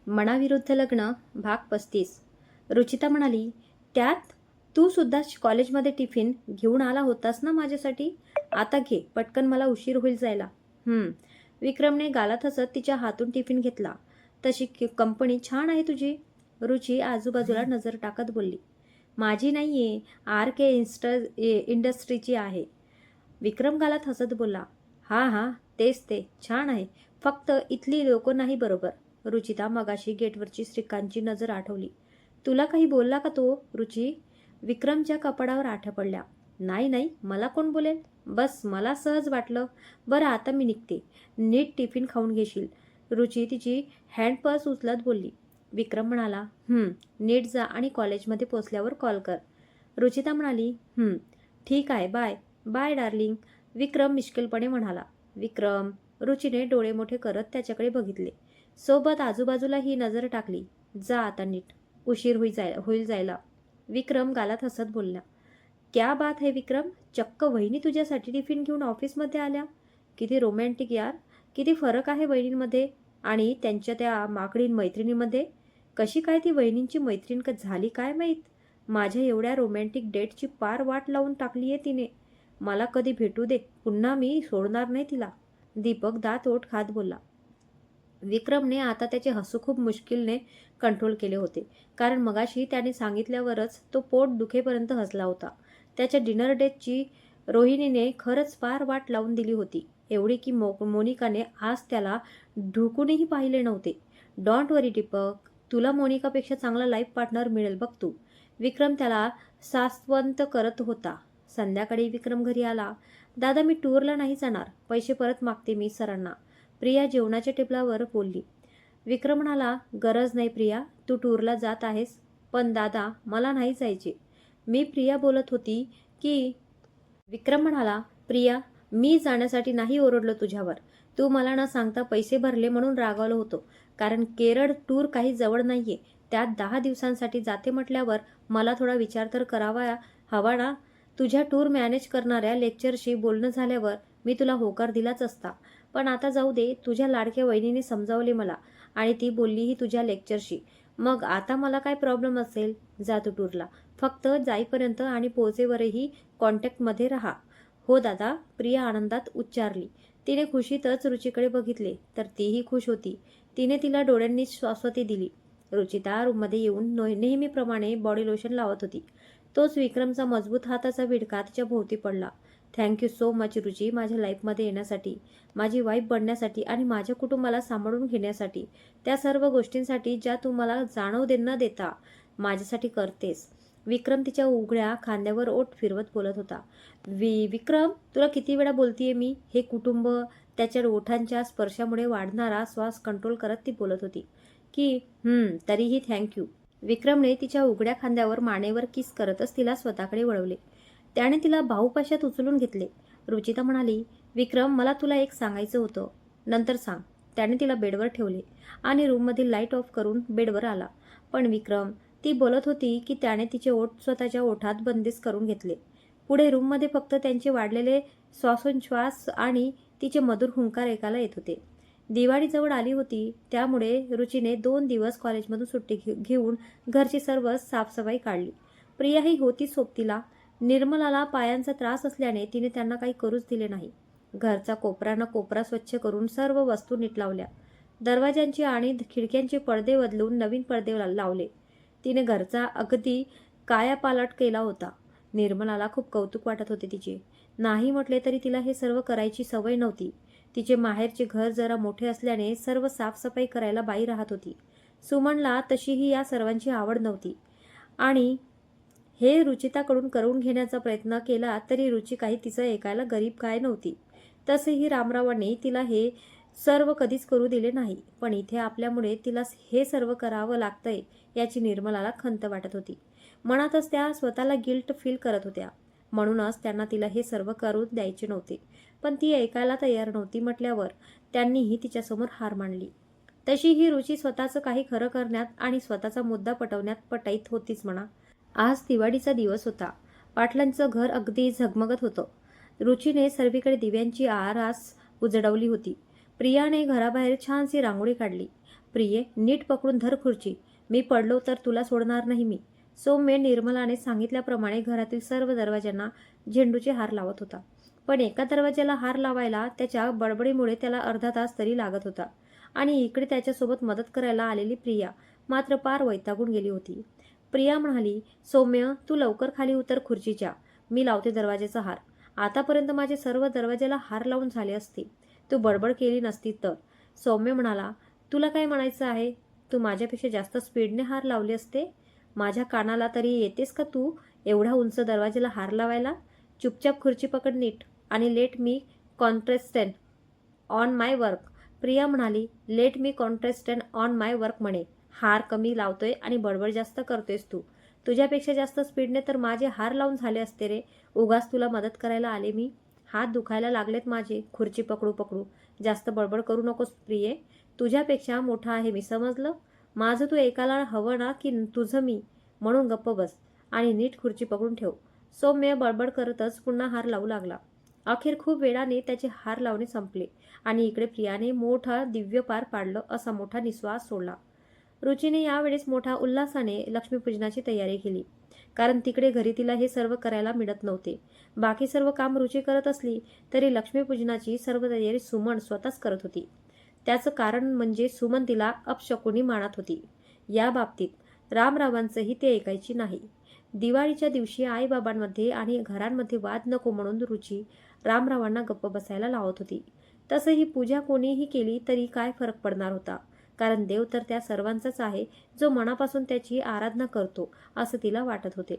मनाविरुद्ध लग्न भाग 35. रुचिता म्हणाली, त्यात तू सुद्धा कॉलेजमध्ये टिफिन घेऊन आला होतास ना माझ्यासाठी? आता घे पटकन, मला उशीर होईल जायला. विक्रमने गालात हसत तिच्या हातून टिफिन घेतला. तशी कंपनी छान आहे तुझी. रुची आजूबाजूला नजर टाकत बोलली. माझी नाहीये, RK इंडस्ट्रीची आहे. विक्रम गालात हसत बोलला. हा तेच ते, छान आहे. फक्त इथली लोक नाही बरोबर. रुचिता मगाशी गेटवरची श्रीकांतची नजर आठवली. तुला काही बोलला का तो, रुची? विक्रमच्या कपाडावर आठ्या पडल्या. नाही, मला कोण बोलेल? बस मला सहज वाटलं. बरं आता मी निघते. नीट टिफिन खाऊन घेशील. रुची तिची हँड पर्स उचलत बोलली. विक्रम म्हणाला, नीट जा आणि कॉलेजमध्ये पोचल्यावर कॉल कर. रुचिता म्हणाली, ठीक आहे, बाय बाय डार्लिंग. विक्रम मिश्किलपणे म्हणाला. विक्रम. रुचीने डोळे मोठे करत त्याच्याकडे बघितले. सोबत आजूबाजूला ही नजर टाकली. जा आता नीट, उशीर होईल जायला. विक्रम गालात हसत बोलला. क्या बात है विक्रम, चक्क वहिनी तुझ्यासाठी टिफिन घेऊन ऑफिसमध्ये आल्या. किती रोमॅन्टिक यार. किती फरक आहे वहिनींमध्ये आणि त्यांच्या त्या माकडीन मैत्रिणीमध्ये. कशी काय ती वहिनींची मैत्रीण झाली काय माहीत. माझ्या एवढ्या रोमॅन्टिक डेटची पार वाट लावून टाकली आहे तिने. मला कधी भेटू दे, पुन्हा मी सोडणार नाही तिला. दीपक दात ओठ खात बोलला. विक्रमने आता त्याचे हसू खूप मुश्किलने कंट्रोल केले होते, कारण मगाशी त्याने सांगितल्यावरच तो पोट दुखेपर्यंत हसला होता. त्याच्या डिनर डेटची रोहिणीने खरंच फार वाट लावून दिली होती, एवढी की मोनिकाने आज त्याला ढुकूनही पाहिले नव्हते. डोंट वरी दीपक, तुला मोनिकापेक्षा चांगला लाईफ पार्टनर मिळेल बघ तू. विक्रम त्याला सास्वंत करत होता. संध्याकाळी विक्रम घरी आला. दादा, मी टूरला नाही जाणार, पैसे परत मागते मी सरांना. प्रिया जेवणाच्या टेबलावर बोलली. विक्रम म्हणाला, गरज नाही प्रिया, तू टूरला जात आहेस. पण दादा, मला नाही जायचे. मी प्रिया बोलत होती की. विक्रम म्हणाला, प्रिया, मी जाण्यासाठी नाही ओरडलो तुझ्यावर. तू मला न सांगता पैसे भरले म्हणून रागावलो होतो, कारण केरळ टूर काही जवळ नाहीये. त्यात 10 दिवसांसाठी जाते म्हटल्यावर मला थोडा विचार तर करावा हवा ना. तुझ्या टूर मॅनेज करणाऱ्या लेक्चरशी बोलणं झाल्यावर मी तुला होकार दिलाच असता. पण आता जाऊ दे, तुझ्या लाडक्या वहिनीने समजावले मला आणि ती बोललीही तुझ्या लेक्चरशी. मग आता मला काय प्रॉब्लेम असेल? जा तू टूरला. फक्त जाईपर्यंत आणि पोहोचेवरही कॉन्टॅक्टमध्ये राहा. हो दादा, प्रिया आनंदात उच्चारली. तिने खुशीतच रुचीकडे बघितले तर तीही खुश होती. तिने तिला डोळ्यांनी शाश्वती दिली. रुचिता रूममध्ये येऊन नेहमीप्रमाणे बॉडी लोशन लावत होती. तोच विक्रमचा मजबूत हाताचा विडका तिच्या भोवती पडला. थँक्यू सो मच रुची, माझ्या लाईफमध्ये येण्यासाठी, माझी वाईफ बनण्यासाठी आणि माझ्या कुटुंबाला सांभाळून घेण्यासाठी. त्या सर्व गोष्टींसाठी ज्या तू मला जाणव न देता माझ्यासाठी करतेस. विक्रम तिच्या उघड्या खांद्यावर ओठ फिरवत बोलत होता. विक्रम, तुला किती वेळा बोलतीये मी. हे कुटुंब. त्याच्या ओठांच्या स्पर्शामुळे वाढणारा श्वास कंट्रोल करत ती बोलत होती की तरीही थँक्यू. विक्रमने तिच्या उघड्या खांद्यावर मानेवर किस करतच तिला स्वतःकडे वळवले. त्याने तिला भाऊपाशात उचलून घेतले. रुचिता म्हणाली, विक्रम, मला तुला एक सांगायचं होतं. नंतर सांग. त्याने तिला बेडवर ठेवले आणि रूममधील लाईट ऑफ करून बेडवर आला. पण विक्रम, ती बोलत होती की त्याने तिचे ओठ स्वतःच्या ओठात बंदिस्त करून घेतले. पुढे रूममध्ये फक्त त्यांचे वाढलेले श्वासोच्छ्वास आणि तिचे मधुर हुंकार ऐकायला येत होते. दिवाळी जवळ आली होती, त्यामुळे रुचीने 2 दिवस कॉलेजमधून सुट्टी घेऊन घरची सर्व साफसफाई काढली. प्रियाही होती सोबतीला. निर्मलाला पायांचा त्रास असल्याने तिने त्यांना काही करूच दिले नाही. घरचा कोपरा न कोपरा स्वच्छ करून सर्व वस्तू नीट लावल्या. दरवाजांची आणि खिडक्यांचे पडदे बदलून नवीन पडदे लावले. तिने घरचा अगदी कायापालट केला होता. निर्मलाला खूप कौतुक वाटत होते तिचे. नाही म्हटले तरी तिला हे सर्व करायची सवय नव्हती. तिचे माहेरचे घर जरा मोठे असल्याने सर्व साफसफाई करायला बाई राहत होती. सुमनला तशीही या सर्वांची आवड नव्हती आणि हे रुचिताकडून करून घेण्याचा प्रयत्न केला तरी रुची काही तिचं ऐकायला गरीब काय नव्हती. तसेही रामरावांनी तिला हे सर्व कधीच करू दिले नाही. पण इथे आपल्यामुळे तिला हे सर्व करावं लागतंय याची निर्मलाला खंत वाटत होती. मनातच त्या स्वतःला गिल्ट फील करत होत्या. म्हणूनच त्यांना तिला हे सर्व करू द्यायचे नव्हते. पण ती ऐकायला तयार नव्हती म्हटल्यावर त्यांनीही तिच्यासमोर हार मांडली. तशी ही रुची स्वतःचं काही खरं करण्यात आणि स्वतःचा मुद्दा पटवण्यात पटाईत होतीच म्हणा. आज दिवाळीचा दिवस होता. पाटलांचं घर अगदी झगमगत होतं. रुचीने सर्वीकडे दिव्यांची आरास उजळवली होती. प्रियाने घराबाहेर छानशी रांगोळी काढली. प्रिये, नीट पकडून धर खुर्ची. मी पडलो तर तुला सोडणार नाही मी. सौम्य निर्मलाने सांगितल्याप्रमाणे घरातील सर्व दरवाजांना झेंडूचे हार लावत होता. पण एका दरवाजाला हार लावायला त्याच्या बडबडीमुळे त्याला अर्धा तास तरी लागत होता. आणि इकडे त्याच्यासोबत मदत करायला आलेली प्रिया मात्र पार वैतागून गेली होती. प्रिया म्हणाली, सौम्य, तू लवकर खाली उतर खुर्चीच्या. मी लावते दरवाजाचा हार. आतापर्यंत माझे सर्व दरवाजाला हार लावून झाले असते, तू बडबड केली नसती तर. सौम्य म्हणाला, तुला काय म्हणायचं आहे? तू माझ्यापेक्षा जास्त स्पीडने हार लावले असते. माझ्या कानाला तरी येतेस का तू एवढा उंच दरवाजाला हार लावायला? चुपचाप खुर्ची पकड नीट आणि let me concentrate on my work. Priya म्हणाली, let me concentrate on my work म्हणे. हार कमी लावतोय आणि बडबड जास्त करतोयस तू. तुझ्यापेक्षा जास्त स्पीडने तर माझे हार लावून झाले असते रे. उगाच तुला मदत करायला आले मी. हात दुखायला लागलेत माझे खुर्ची पकडू पकडू. जास्त बडबड करू नकोस प्रिये. तुझ्यापेक्षा मोठा आहे मी, समजलं? माझं तू ऐकायला हवं ना की तुझं मी? म्हणून गप्प बस आणि नीट खुर्ची पकडून ठेव. सौम्य बडबड करतच पुन्हा हार लावू लागला. अखेर खूप वेळाने त्याचे हार लावणे संपले आणि इकडे प्रियाने मोठा दिव्य पार पाडलं असा मोठा निश्वास सोडला. रुचीने यावेळेस मोठ्या उल्हासाने लक्ष्मीपूजनाची तयारी केली. कारण तिकडे घरी तिला हे सर्व करायला मिळत नव्हते. बाकी सर्व काम रुची करत असली तरी लक्ष्मीपूजनाची सर्व तयारी सुमन स्वतःच करत होती. त्याचं कारण म्हणजे सुमन तिला अपशकुनी मानत होती. या बाबतीत रामरावांचंही ते ऐकायची नाही. दिवाळीच्या दिवशी आईबाबांमध्ये आणि घरांमध्ये वाद नको म्हणून रुची रामरावांना गप्प बसायला लावत होती. तसं ही पूजा कोणीही केली तरी काय फरक पडणार होता, कारण देव तर त्या सर्वांचाच आहे जो मनापासून त्याची आराधना करतो असं तिला वाटत होते.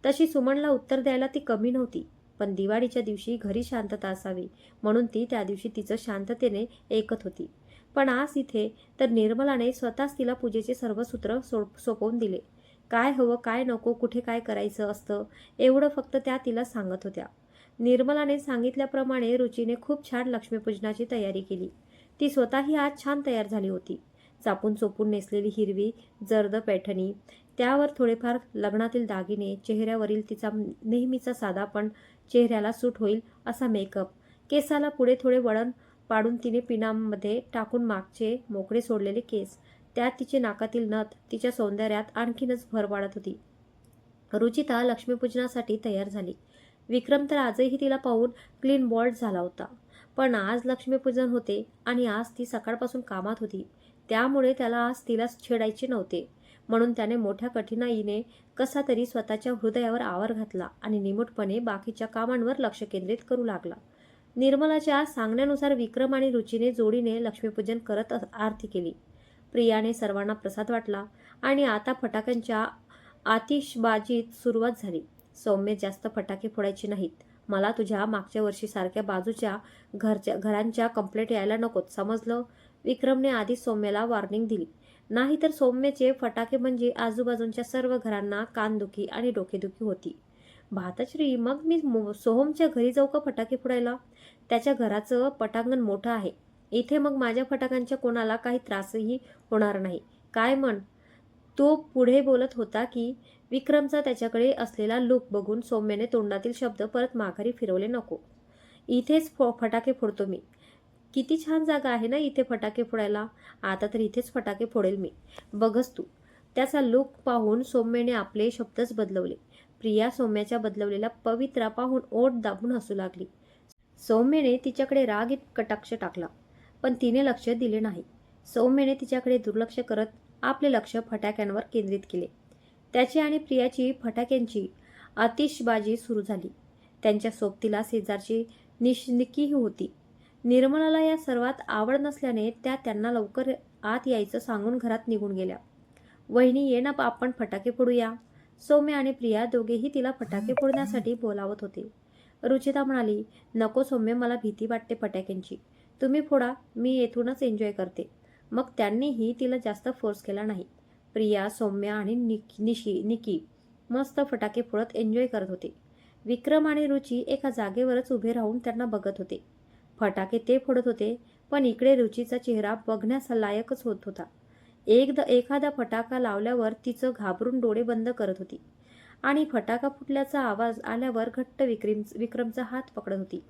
तशी सुमनला उत्तर द्यायला ती कमी नव्हती. पण दिवाळीच्या दिवशी घरी शांतता असावी म्हणून ती त्या दिवशी तिचं शांततेने ऐकत होती. पण आज इथे तर निर्मलाने स्वतःच तिला पूजेचे सर्व सूत्र सोपवून दिले. काय हवं, काय नको, कुठे काय करायचं असतं एवढं फक्त त्या तिला सांगत होत्या. निर्मलाने सांगितल्याप्रमाणे रुचीने खूप छान लक्ष्मीपूजनाची तयारी केली. ती स्वतःही आज छान तयार झाली होती. चापून चोपून नेसलेली हिरवी जर्द पैठणी, त्यावर थोडेफार लग्नातील दागिने, चेहऱ्यावरील तिचा नेहमीचा साधा पण चेहऱ्याला सूट होईल असा मेकअप, केसाला पुढे थोडे वळण पाडून तिने पिनामध्ये टाकून मागचे मोकळे सोडलेले केस, त्यात तिचे नाकातील नथ तिच्या सौंदर्यात आणखीनच भर पाडत होती. रुचिता लक्ष्मीपूजनासाठी तयार झाली. विक्रम तर आजही तिला पाहून क्लीन बॉल्ड झाला होता. पण आज लक्ष्मीपूजन होते आणि आज ती सकाळपासून कामात होती, त्यामुळे त्याला आज तिला छेडायचे नव्हते. म्हणून त्याने मोठ्या कठीणाईने कसा तरी स्वतःच्या हृदयावर आवर घातला आणि निमूटपणे बाकीच्या कामांवर लक्ष केंद्रित करू लागला. निर्मलाच्या सांगण्यानुसार विक्रम आणि रुचीने जोडीने लक्ष्मीपूजन करत आरती केली. प्रियाने सर्वांना प्रसाद वाटला आणि आता फटाक्यांच्या आतिषबाजीत सुरुवात झाली. सौम्य, जास्त फटाके फोडायचे नाहीत. मला तुझ्या मागच्या वर्षीसारख्या बाजूच्या घरांच्या कंप्लेंट यायला नकोत, समजलं? विक्रमने आधीच सौम्याला वॉर्निंग दिली. नाहीतर सौम्यचे फटाके म्हणजे आजूबाजूच्या सर्व घरांना कानदुखी आणि डोकेदुखी होती. भातश्री, मग मी सोहमच्या घरी जाऊ का फटाके फोडायला? त्याच्या घराचं पटांगण मोठं आहे. इथे मग माझ्या फटाक्यांच्या कोणाला काही त्रासही होणार नाही. काय म्हण? तो पुढे बोलत होता की विक्रमचा त्याच्याकडे असलेला लूक बघून सौम्याने तोंडातील शब्द परत माघारी फिरवले. नको, इथेच फटाके फोडतो मी. किती छान जागा आहे ना इथे फटाके फोडायला. आता तर इथेच फटाके फोडेल मी, बघच तू. त्याचा लूक पाहून सौम्याने आपले शब्दच बदलवले. प्रिया सौम्याच्या बदलवलेला पवित्रा पाहून ओठ दाबून हसू लागली. सौम्याने तिच्याकडे रागीत कटाक्ष टाकला, पण तिने लक्ष दिले नाही. सौम्याने तिच्याकडे दुर्लक्ष करत आपले लक्ष फटाक्यांवर केंद्रित केले. त्याची आणि प्रियाची फटाक्यांची आतिषबाजी सुरू झाली. त्यांच्या सोबतीला शेजारची निकी होती. निर्मलाला या सर्वात आवड नसल्याने त्या त्यांना लवकर आत यायचं सांगून घरात निघून गेल्या. वहिनी, ये ना, आपण फटाके फोडूया. सौम्य आणि प्रिया दोघेही तिला फटाके फोडण्यासाठी बोलावत होते. रुचिता म्हणाली, नको सौम्य, मला भीती वाटते फटाक्यांची. तुम्ही फोडा, मी येथूनच एन्जॉय करते. मग त्यांनीही तिला जास्त फोर्स केला नाही. प्रिया, सौम्य आणि निकी मस्त फटाके फोडत एन्जॉय करत होते. विक्रम आणि रुची एका जागेवरच उभे राहून त्यांना बघत होते. फटाके ते फोडत होते, पण इकडे रुचीचा चेहरा बघण्यास लायकच होत होता. एखादा फटाका लावल्यावर तिचं घाबरून डोळे बंद करत होती आणि फटाका फुटल्याचा आवाज आल्यावर घट्ट विक्रमचा हात पकडत होती.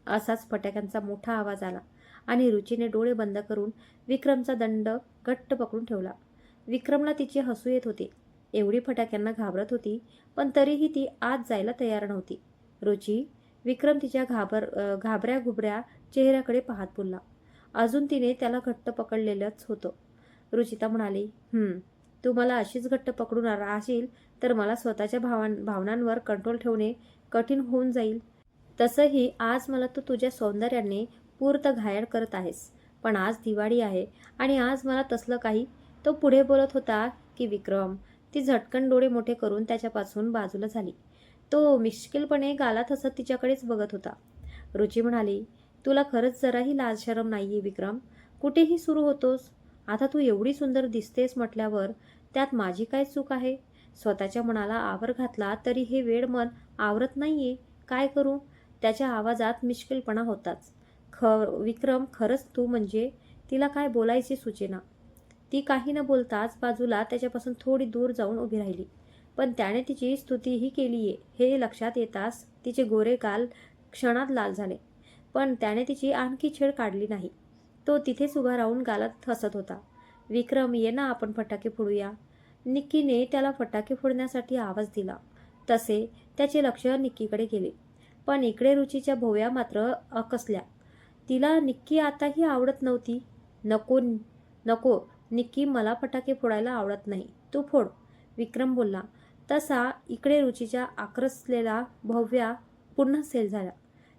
असाच फटाक्यांचा मोठा आवाज आला आणि रुचीने डोळे बंद करून विक्रमचा दंड घट्ट पकडून ठेवला. विक्रमला तिचे हसू येत होते. एवढी फटाक्यांना घाबरत होती, पण तरीही ती आत जायला तयार नव्हती. रुची, विक्रम तिच्या घाबऱ्या घुबऱ्या चेहऱ्याकडे पाहत बोलला. अजून तिने त्याला घट्ट पकडलेलंच होतं. रुचिता म्हणाली, तू मला अशीच घट्ट पकडून राहशील तर मला स्वतःच्या भावनांवर कंट्रोल ठेवणे कठीण होऊन जाईल. तसंही आज मला तू तुझ्या सौंदर्याने पूर्त घायल करत आहेस. पण आज दिवाळी आहे आणि आज मला तसलं काही. तो पुढे बोलत होता की विक्रम. ती झटकन डोळे मोठे करून त्याच्यापासून बाजूला झाली. तो मिश्किलपणे गालात हसत तिच्याकडेच बघत होता. रुची म्हणाली, तुला खरंच जराही लाज शरम नाहीये विक्रम. कुठेही सुरू होतोस. आता तू एवढी सुंदर दिसतेस म्हटल्यावर त्यात माझी काय चूक आहे? स्वतःच्या मनाला आवर घातला तरी हे वेड मन आवरत नाहीये. काय करू? त्याच्या आवाजात मिश्किलपणा होताच. विक्रम, खरंच तू म्हणजे. तिला काय बोलायचे सुचेना. ती काही न बोलताच बाजूला त्याच्यापासून थोडी दूर जाऊन उभी राहिली. पण त्याने तिची स्तुतीही केलीये हे लक्षात येताच तिचे गोरे गाल क्षणात लाल झाले. पण त्याने तिची आणखी छेड काढली नाही. तो तिथेच उभा राहून गालात हसत होता. विक्रम, ये ना, आपण फटाके फोडूया. निक्कीने त्याला फटाके फोडण्यासाठी आवाज दिला. तसे त्याचे लक्ष निक्कीकडे गेले. पण इकडे रुचीच्या भोवया मात्र अकसल्या. तिला निक्की आताही आवडत नव्हती. नको नको निक्की, मला फटाके फोडायला आवडत नाही. तू फोड, विक्रम बोलला. तसा इकडे रुचीच्या आक्रसलेला भव्या पुन्हा सेल झाला.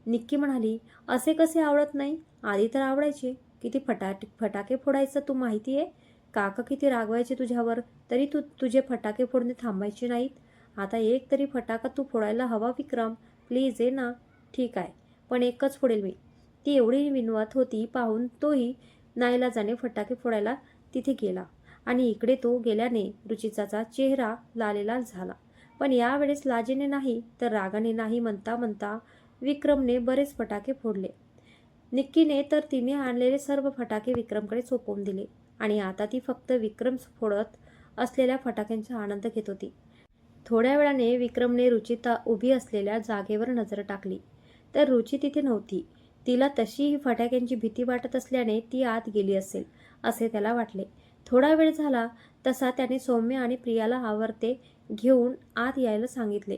निक्की म्हणाली, असे कसे आवडत नाही? आधी तर आवडायचे. किती फटाके फोडायचं तू माहिती आहे? काका किती रागवायचे तुझ्यावर, तरी तुझे फटाके फोडणे थांबायचे नाहीत. आता एक तरी फटाका तू फोडायला हवा विक्रम. प्लीज ये ना. ठीक आहे, पण एकच फोडेल मी. ती एवढी विनवत होती पाहून तोही नाईलाजाने फटाके फोडायला तिथे गेला. आणि इकडे तो गेल्याने रुचिताचा चेहरा लालेलाल झाला. पण यावेळेस लाजेने नाही तर रागाने नाही म्हणता म्हणता विक्रमने बरेच फटाके फोडले. निक्कीने तर तिने आणलेले सर्व फटाके विक्रमकडे सोपवून दिले आणि आता ती फक्त विक्रम फोडत असलेल्या फटाक्यांचा आनंद घेत होती. थोड्या वेळाने विक्रमने रुचिता उभी असलेल्या जागेवर नजर टाकली तर रुची तिथे नव्हती. तिला तशीही फटाक्यांची भीती वाटत असल्याने ती आत गेली असेल असे त्याला वाटले. थोडा वेळ झाला तसा त्याने सौम्य आणि प्रियाला आवरते घेऊन आत यायला सांगितले.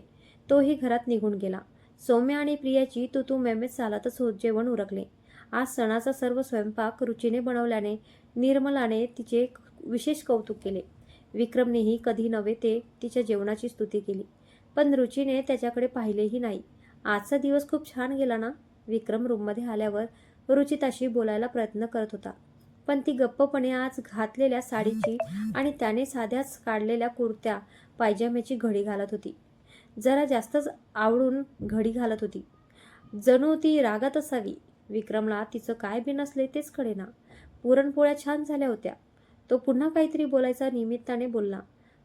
तोही घरात निघून गेला. सौम्य आणि प्रियाची तू मेमेत चालतच जेवण उरकले. आज सणाचा सर्व स्वयंपाक रुचीने बनवल्याने निर्मलाने तिचे विशेष कौतुक केले. विक्रमनेही कधी नव्हे ते तिच्या जेवणाची स्तुती केली. पण रुचीने त्याच्याकडे पाहिलेही नाही. आजचा दिवस खूप छान गेला ना? विक्रम रूममध्ये आल्यावर रुचिताशी बोलायला प्रयत्न करत होता. पण ती गप्पपणे आज घातलेल्या साडीची आणि त्याने साध्याच काढलेल्या कुर्त्या पायजाम्याची घडी घालत होती. जरा जास्तच आवडून घडी घालत होती. जणू ती रागात असावी. विक्रमला तिचं काय बी नसले तेच कळेना. पुरणपोळ्या छान झाल्या होत्या. तो पुन्हा काहीतरी बोलायचा निमित्ताने बोलला,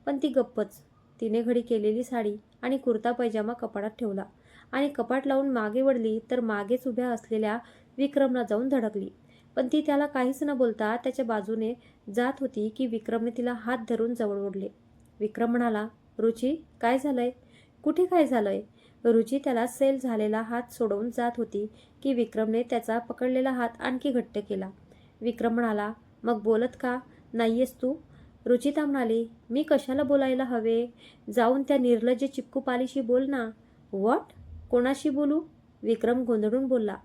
पण ती गप्पच. तिने घडी केलेली साडी आणि कुर्ता पैजामा कपाटात ठेवला आणि कपाट लावून मागे वळली तर मागेच उभ्या असलेल्या विक्रमला जाऊन धडकली. पण ती त्याला काहीच न बोलता त्याच्या बाजूने जात होती की विक्रमने तिला हात धरून जवळ ओढले. विक्रम म्हणाला, रुची, काय झालंय? कुठे काय झालंय? रुची त्याला सेल झालेला हात सोडवून जात होती की विक्रमने त्याचा पकडलेला हात आणखी घट्ट केला. विक्रम म्हणाला, मग बोलत का नाहीयेस तू? रुचिता म्हणाली, मी कशाला बोलायला हवे? जाऊन त्या निर्लज्ज चिपकूपालीशी बोल ना. व्हॉट? कोणाशी बोलू? विक्रम गोंधळून बोलला.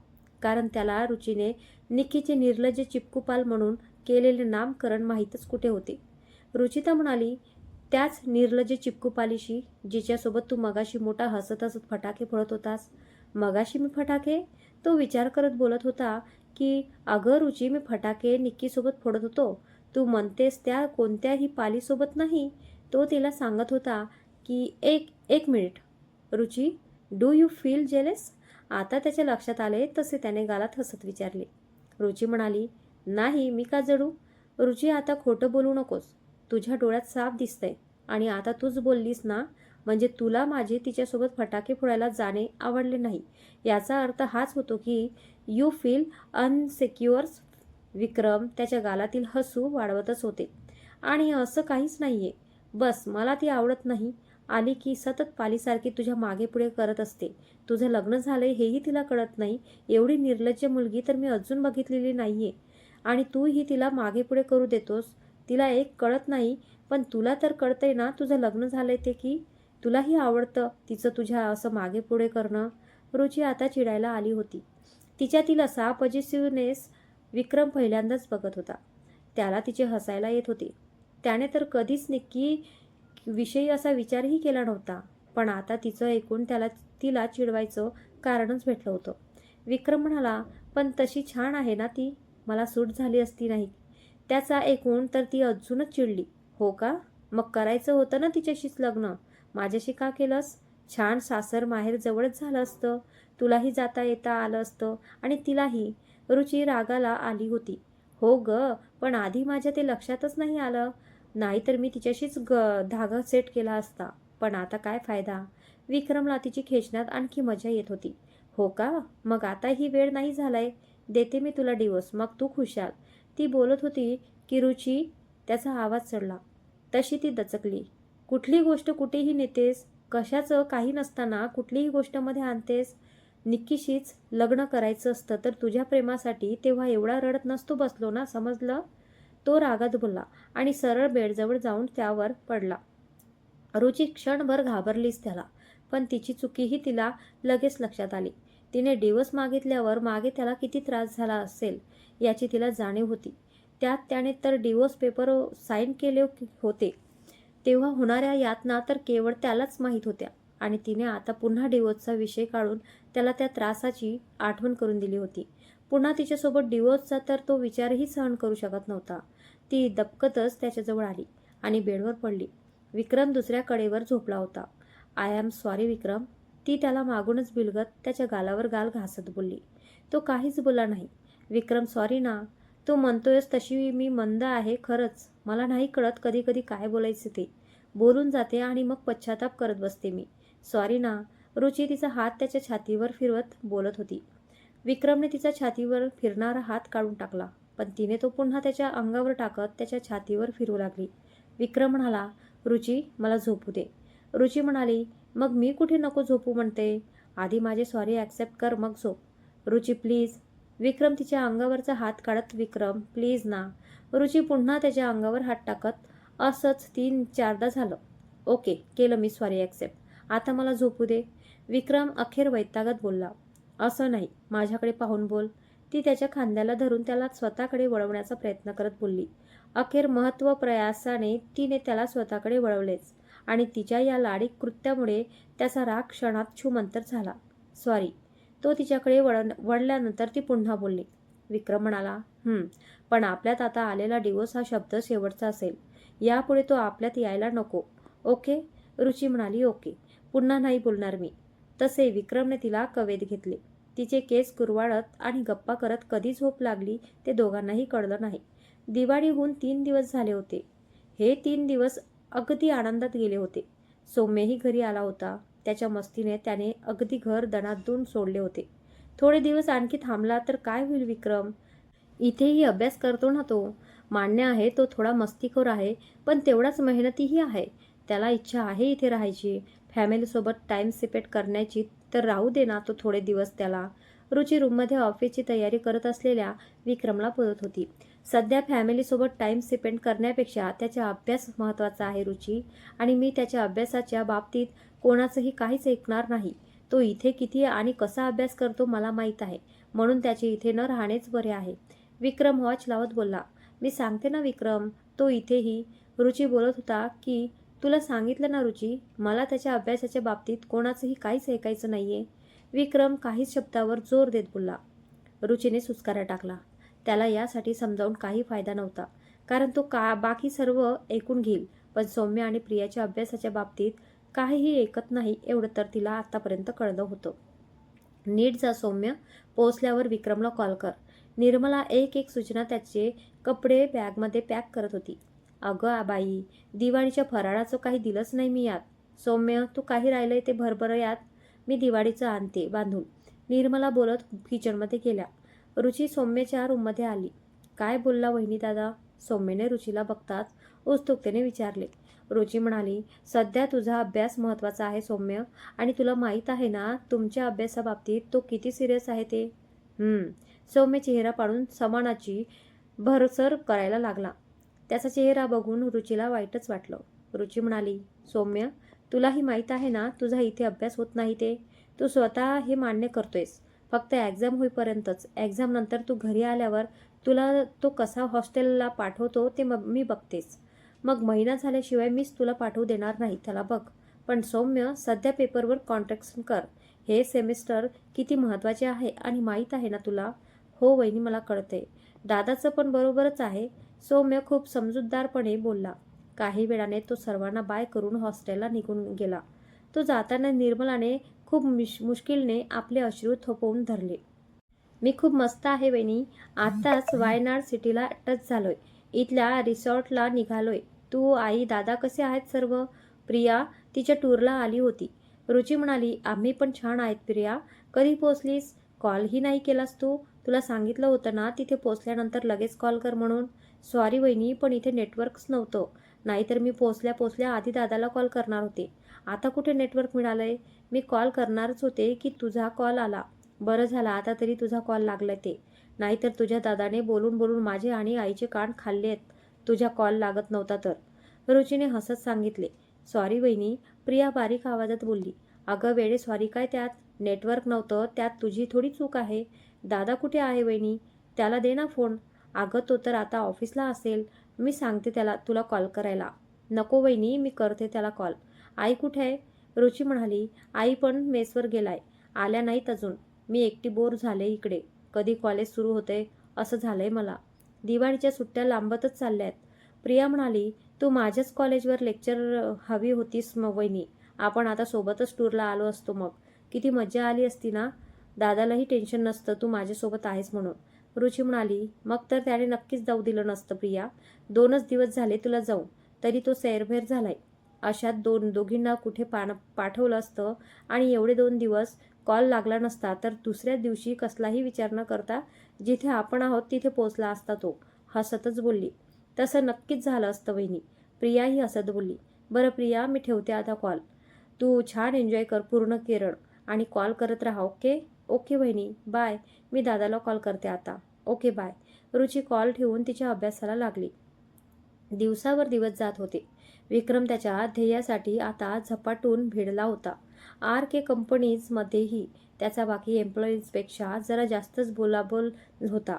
कारण त्याला रुचीने निक्कीचे निर्लज्ज चिपकूपाल म्हणून केलेले नामकरण माहीतच कुठे होते. रुचिता म्हणाली, त्याच निर्लज्ज चिपकूपालीशी जिच्यासोबत तू मगाशी मोठा हसत हसत फटाके फोडत होतास. मगाशी मी फटाके? तो विचार करत बोलत होता की अगं रुची, मी फटाके निक्कीसोबत फोडत होतो. तू म्हणतेस त्या कोणत्याही पालीसोबत नाही. तो तिला सांगत होता की एक minute Ruchi, do you feel jealous? आता त्याच्या लक्षात आले तसे त्याने गालात हसत विचारले. रुची म्हणाली, नाही, मी का जडू? रुची, आता खोटं बोलू नकोस. तुझ्या डोळ्यात साफ दिसतंय आणि आता तूच बोललीस ना, म्हणजे तुला माझे तिच्यासोबत फटाके फोडायला जाणे आवडले नाही. याचा अर्थ हाच होतो की यू फील अनसेक्युअर्स. विक्रम त्याच्या गालातील हसू वाढवतच होते. आणि असं काहीच नाहीये. बस मला ती आवडत नाही. आली की सतत पालीसारखी तुझ्या मागे पुढे करत असते. तुझं लग्न झालंय हेही तिला कळत नाही. एवढी निर्लज्ज मुलगी तर मी अजून बघितलेली नाहीये. आणि तूही तिला मागे पुढे करू देतोस. तिला एक कळत नाही, पण तुला तर कळतंय ना तुझं लग्न झालंय ते, की तुलाही आवडतं तिचं तुझ्या असं मागे पुढे करणं. रुची आता चिडायला आली होती. तिच्यातील असा पॉझिटिव्हनेस विक्रम पहिल्यांदाच बघत होता. त्याला तिचे हसायला येत होते. त्याने तर कधीच निक्की विषयी असा विचारही केला नव्हता, पण आता तिचं ऐकून तिला चिडवायचं कारणच भेटलं होतं. विक्रम म्हणाला, पण तशी छान आहे ना ती, मला सूट झाली असती नाही. त्याचा ऐकून तर ती अजूनच चिडली. हो का? मग करायचं होतं ना तिच्याशीच लग्न, माझ्याशी का केलंस? छान सासर माहेर जवळच झालं असतं, तुलाही जाता येता आलं असतं आणि तिलाही. रुची रागाला आली होती. हो ग, पण आधी माझ्या ते लक्षातच नाही आलं. नाहीतर मी तिच्याशीच धागा सेट केला असता. पण आता काय फायदा? विक्रमला तिची खेचण्यात आणखी मजा येत होती. हो का? मग आता ही वेळ नाही झालाय. देते मी तुला डिवोर्स, मग तू खुशाल. ती बोलत होती की रुची त्याचा आवाज चढला. तशी ती दचकली. कुठली गोष्ट कुठेही नेतेस? कशाचं काही नसताना कुठलीही गोष्टमध्ये आणतेस? निक्कीशीच लग्न करायचं असतं तर तुझ्या प्रेमासाठी तेव्हा एवढा रडत नसतो बसलो ना, समजलं? तो रागात बोलला आणि सरळ बेडजवळ जाऊन त्यावर पडला. रुची क्षणभर घाबरलीच त्याला, पण तिची चुकीही तिला लगेच लक्षात आली. तिने डिवोर्स मागितल्यावर मागे त्याला किती त्रास झाला असेल याची तिला जाणीव होती. त्यात त्याने तर डिवोर्स पेपर साईन केले होते. तेव्हा होणाऱ्या यातना तर केवळ त्यालाच माहीत होत्या आणि तिने आता पुन्हा डिवोर्सचा विषय काढून त्याला त्या त्रासाची आठवण करून दिली होती. पुन्हा तिच्यासोबत डिवोर्सचा तर तो विचारही सहन करू शकत नव्हता. ती दबकतच त्याच्याजवळ आली आणि बेडवर पडली. विक्रम दुसऱ्या कडेवर झोपला होता. आय एम सॉरी विक्रम, ती त्याला मागूनच बिलगत त्याच्या गालावर गाल घासत बोलली. तो काहीच बोलला नाही. विक्रम, सॉरी ना. तू म्हणतोयस तशी मी मंद आहे खरंच. मला नाही कळत कधी कधी काय बोलायचे ते. बोलून जाते आणि मग पश्चाताप करत बसते मी. सॉरी ना. रुची तिचा हात त्याच्या छातीवर फिरवत बोलत होती. विक्रमने तिचा छातीवर फिरणारा हात काढून टाकला, पण तिने तो पुन्हा त्याच्या अंगावर टाकत त्याच्या छातीवर फिरू लागली. विक्रम म्हणाला, रुची मला झोपू दे. रुची म्हणाली, मग मी कुठे नको झोपू म्हणते? आधी माझे सॉरी ॲक्सेप्ट कर मग झोप. रुची प्लीज. विक्रम तिच्या अंगावरचा हात काढत, विक्रम प्लीज ना. रुची पुन्हा त्याच्या अंगावर हात टाकत. असंच 3-4दा झालं. ओके, केलं मी सॉरी ॲक्सेप्ट. आता मला झोपू दे. विक्रम अखेर वैतागत बोलला. असं नाही, माझ्याकडे पाहून बोल. ती त्याच्या खांद्याला धरून त्याला स्वतःकडे वळवण्याचा प्रयत्न करत बोलली. अखेर महत्त्व प्रयासाने तिने त्याला स्वतःकडे वळवलेच आणि तिच्या या लाडीक कृत्यामुळे त्याचा राग क्षणात छूमंतर झाला. सॉरी. तो तिच्याकडे वळल्यानंतर ती पुन्हा बोलली. विक्रम म्हणाला, पण आपल्यात आता आलेला डिवोर्स हा शब्द शेवटचा असेल. यापुढे तो आपल्यात यायला नको. ओके? रुची म्हणाली, ओके. पुन्हा नाही बोलणार मी. तसे विक्रमने तिला कवेत घेतले. तिचे केस कुरवाळत आणि गप्पा करत कधी झोप लागली ते दोघांनाही कळलं नाही. दिवाळीहून 3 दिवस झाले होते. हे 3 दिवस अगदी आनंदात गेले होते. सौम्यही घरी आला होता. त्याच्या मस्तीने त्याने अगदी घर दणादून सोडले होते. थोडे दिवस आणखी थांबला तर काय होईल विक्रम? इथेही अभ्यास करतो ना तो. मान्य आहे तो थोडा मस्तीखोर आहे, पण तेवढाच मेहनतीही आहे. त्याला इच्छा आहे इथे राहायची, फॅमिलीसोबत टाईम स्पेंड करण्याची, तर राहू दे ना तो थोडे दिवस त्याला. रुची रूममध्ये ऑफिसची तयारी करत असलेल्या विक्रमला बोलत होती. सध्या फॅमिलीसोबत टाईम स्पेंड करण्यापेक्षा त्याचा अभ्यास महत्त्वाचा आहे रुची, आणि मी त्याच्या अभ्यासाच्या बाबतीत कोणाचंही काहीच ऐकणार नाही. तो इथे किती आणि कसा अभ्यास करतो मला माहीत आहे, म्हणून त्याचे इथे न राहणेच बरे आहे. विक्रम वॉच लावत बोलला. मी सांगते ना विक्रम, तो इथेही. रुची बोलत होता की तुला सांगितलं ना रुची, मला त्याच्या अभ्यासाच्या बाबतीत कोणाचंही काहीच ऐकायचं नाहीये. विक्रम काहीच शब्दावर जोर देत बोलला. रुचीने सुस्कारा टाकला. त्याला यासाठी समजावून काही फायदा नव्हता, कारण तो बाकी सर्व ऐकून घेईल, पण सौम्य आणि प्रियाच्या अभ्यासाच्या बाबतीत काहीही ऐकत नाही एवढं तर तिला आतापर्यंत कळलं होतं. नीट जा सौम्य. पोहोचल्यावर विक्रमला कॉल कर. निर्मला एक एक सूचना त्याचे कपडे बॅगमध्ये पॅक करत होती. अगं बाई, दिवाळीच्या फराळाचं काही दिलंच नाही मी यात. सौम्य, तू काही राहिलंय ते भरभर यात, मी दिवाळीचं आणते बांधून. निर्मला बोलत किचनमध्ये गेल्या. रुची सौम्यच्या रूममध्ये आली. काय बोलला वहिनी दादा? सौम्यने रुचीला बघताच उत्सुकतेने विचारले. रुची म्हणाली, सध्या तुझा अभ्यास महत्त्वाचा आहे सौम्य, आणि तुला माहीत आहे ना तुमच्या अभ्यासाबाबतीत तो किती सिरियस आहे ते. सौम्य चेहरा पाडून समानाची भरसर करायला लागला. त्याचा चेहरा बघून रुचीला वाईटच वाटलं. रुची म्हणाली, सौम्य, तुलाही माहीत आहे ना तुझा इथे अभ्यास होत नाही ते. तू स्वतः हे मान्य करतोयस. फक्त एक्झाम होईपर्यंतच. एक्झाम नंतर तू घरी आल्यावर तुला तो कसा हॉस्टेलला पाठवतो ते मी बघतेस. मग महिना झाल्याशिवाय मीच तुला पाठवू देणार नाही, त्याला बघ. पण सौम्य, सध्या पेपरवर कॉन्ट्रॅक्शन कर. हे सेमिस्टर किती महत्त्वाचे आहे आणि माहीत आहे ना तुला. हो वहिनी, मला कळते. दादाचं पण बरोबरच आहे. सौम्य खूप समजूतदारपणे बोलला. काही वेळाने तो सर्वांना बाय करून हॉस्टेलला निघून गेला. तो जाताना निर्मलाने खूप मुश्किलने आपले अश्रू थोपवून धरले. मी खूप मस्त आहे वहिनी. आत्ताच वायनाड सिटीला टच झालोय. इथल्या रिसॉर्टला निघालोय. तू, आई, दादा कसे आहेत सर्व? प्रिया तिच्या टूरला आली होती. रुची म्हणाली, आम्ही पण छान आहेत प्रिया. कधी पोचलीस? कॉलही नाही केलास तू. तुला सांगितलं होतं ना तिथे पोचल्यानंतर लगेच कॉल कर म्हणून. सॉरी वहिनी, पण इथे नेटवर्कच नव्हतं. नाहीतर मी पोचल्या आधी दादाला कॉल करणार होते. आता कुठे नेटवर्क मिळालंय. मी कॉल करणारच होते की तुझा कॉल आला. बरं झालं आता तरी तुझा कॉल लागलाय ते. नाहीतर तुझ्या दादाने बोलून बोलून माझे आणि आईचे कान खाल्लेत तुझा कॉल लागत नव्हता तर. रुचीने हसत सांगितले. सॉरी वहिनी, प्रिया बारीक आवाजात बोलली. अगं वेडे, सॉरी काय त्यात? नेटवर्क नव्हतं त्यात तुझी थोडी चूक आहे. दादा कुठे आहे वहिनी? त्याला दे ना फोन. अगं तो तर आता ऑफिसला असेल. मी सांगते त्याला तुला कॉल करायला. नको वहिनी, मी करते त्याला कॉल. आई कुठे आहे? रुची म्हणाली, आई पण मेसवर गेलाय. आल्या नाहीत अजून. मी एकटी बोर झाले इकडे. कधी कॉलेज सुरू होते असं झालंय मला. दिवाळीच्या सुट्ट्या लांबतच चालल्यात. प्रिया म्हणाली, तू माझ्याच कॉलेजवर लेक्चर हवी होतीस वहिनी. आपण आता सोबतच टूरला आलो असतो. मग किती मज्जा आली असती ना. दादालाही टेन्शन नसतं तू माझ्यासोबत आहेस म्हणून. रुची म्हणाली, मग तर त्याने नक्कीच जाऊ दिलं नसतं प्रिया. 2च दिवस झाले तुला जाऊन, तरी तो सैरभैर झालाय. अशात दोघींना कुठे पाठवलं असतं. आणि एवढे 2 दिवस कॉल लागला नसता तर दुसऱ्या दिवशी कसलाही विचार न करता जिथे आपण आहोत तिथे पोचला असता तो. हसतच बोलली. तसं नक्कीच झालं असतं वहिनी. प्रियाही हसत बोलली. बरं प्रिया, मी ठेवते आता कॉल. तू छान एन्जॉय कर पूर्ण केरळ, आणि कॉल करत राहा. ओके? ओके वहिनी, बाय. मी दादाला कॉल करते आता. Okay bye. रुची कॉल ठेवून तिच्या अभ्यासाला लागली. दिवसावर दिवस जात होते. विक्रम त्याच्या ध्येयासाठी आता झपाटून भिडला होता. RK कंपनीजमध्येही त्याचा बाकी एम्प्लॉईजपेक्षा जरा जास्तच बोलाबोल होता.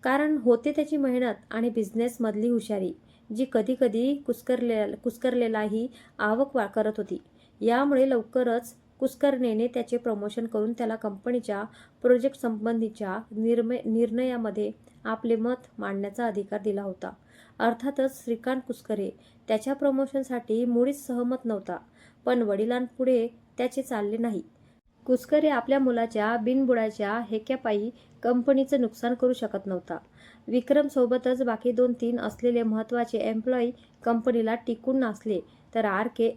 कारण होते त्याची मेहनत आणि बिझनेसमधली हुशारी, जी कधी कधी कुस्करलेलाही आवक करत होती. यामुळे लवकरच कुस्करनेने त्याचे प्रमोशन करून त्याला कंपनीच्या प्रोजेक्ट संबंधीच्या निर्णयामध्ये आपले मत मांडण्याचा अधिकार दिला होता. अर्थातच श्रीकांत कुस्करे त्याच्या प्रमोशनसाठी मुळीच सहमत नव्हता. पण वडिलांपुढे त्याचे चालले नाही. कुस्करे आपल्या मुलाच्या बिनबुडाच्या हेक्यापायी कंपनीचं नुकसान करू शकत नव्हता. विक्रम सोबतच बाकी 2-3 असलेले महत्त्वाचे एम्प्लॉई कंपनीला टिकून नसले तर RK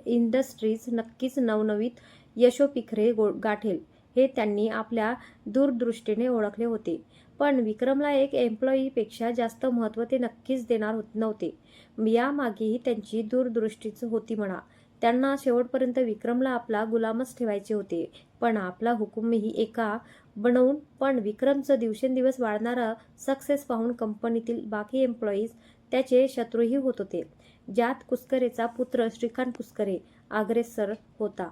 इंडस्ट्रीज नक्कीच नवनवीन यशोशिखरे गाठेल हे त्यांनी आपल्या दूरदृष्टीने ओळखले होते. पण विक्रमला एक एम्प्लॉईपेक्षा जास्त महत्त्व ते नक्कीच देणार नव्हते. यामागेही त्यांची दूरदृष्टीच होती म्हणा. त्यांना शेवटपर्यंत विक्रमला आपला गुलामच ठेवायचे होते. पण आपला हुकूमही एका बनवून. पण विक्रमचं दिवसेंदिवस वाढणारा सक्सेस पाहून कंपनीतील बाकी एम्प्लॉईज त्याचे शत्रूही होत होते. ज्यात कुस्करेचा पुत्र श्रीकांत कुस्करे अग्रेसर होता.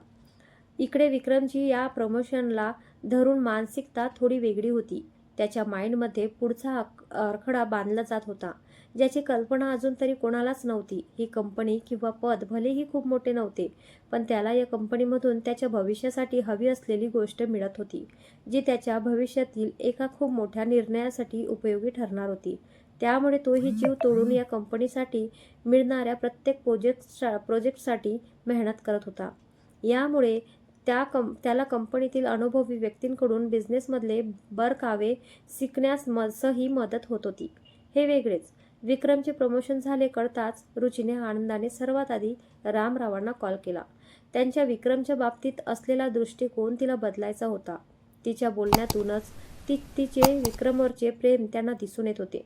इकडे विक्रमची या प्रमोशनला धरून मानसिकता थोडी वेगळी होती. त्याच्या माइंडमध्ये पुढचा आराखडा बांधला जात होता, ज्याची कल्पना अजून तरी कोणालाच नव्हती. ही कंपनी किंवा पद भलेही खूप मोठे नव्हते, पण त्याला या कंपनीमधून त्याच्या भविष्यासाठी हवी असलेली गोष्ट मिळत होती, जी त्याच्या भविष्यातील एका खूप मोठ्या निर्णयासाठी उपयोगी ठरणार होती. त्यामुळे तोही जीव तोडून या कंपनीसाठी मिळणाऱ्या प्रत्येक प्रोजेक्टसाठी मेहनत करत होता. यामुळे त्याला कंपनीतील अनुभवी व्यक्तींकडून बिझनेसमधले बरकावे शिकण्यासही मदत होत होती. हे वेगळेच. विक्रमचे प्रमोशन झाले कळताच रुचीने आनंदाने सर्वात आधी रामरावांना कॉल केला. त्यांच्या विक्रमच्या बाबतीत असलेला दृष्टिकोन तिला बदलायचा होता. तिच्या बोलण्यातूनच तिचे विक्रमवरचे प्रेम त्यांना दिसून येत होते.